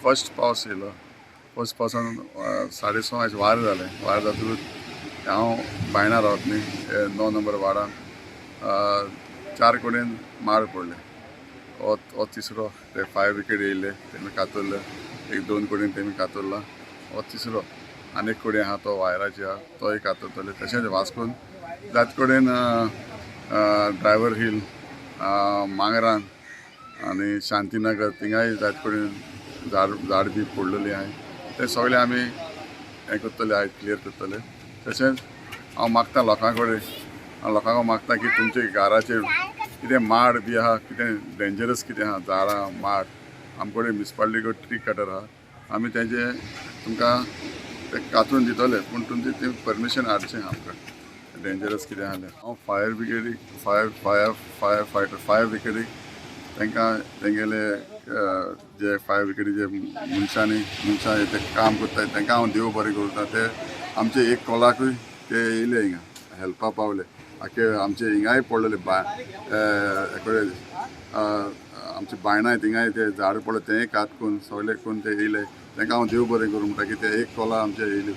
First पावस येयलो. First पावसान 6:30 वार जालें. वार जातकूच हांव बायणां रावत न्ही 9 नंबर वार्डान 4 कडेन माड पडले. हो तिसरो ते 5 विकेट येयले तेमी कातरले. 1-2 कडेन तेमी कातरला. हो तिसरो आनी एक कडेन आहा तो वायराचे आहा तोय कातरतले. तशेंच वास्कोन जायते कडेन ड्रायव्हर हिल मांगरान आनी शांतीनगर थिंगाय जायते कडेन झाड बी पडलेली आहाय. ते सगळे आमी हें करतले आयज क्लियर करतले. तशेंच हांव मागता लोकांक मागता की तुमचे घराचेर कितें माड बी आहा कितें डेंजरस कितें आहा झाडां माड आमचे कडेन म्युनिसिपालिटी ट्री कटर आहा. आमी तेजें तुमकां ते कातरून दितले पूण तुमची ती परमिशन हाडचें आमकां डेंजरस कितें आहा जाल्यार. हांव फायर ब्रिगेडीक फायर विकेटीक तेंगेले जे फायर ब्रिगेडी जे मनशां ते काम करतात तांकां हांव देव बरें करूं. ते आमचे एक कॉलाकूय ते येयले हिंगा हेल्पा पावले. आखे आमचे हिंगाय पडलेले आमचे बायणां थिंगाय ते झाड पडले तेंय कात करून सगळे करून ते येयले. तांकां हांव देव बरें करूं म्हणटा की ते एक कॉला आमचे येयले.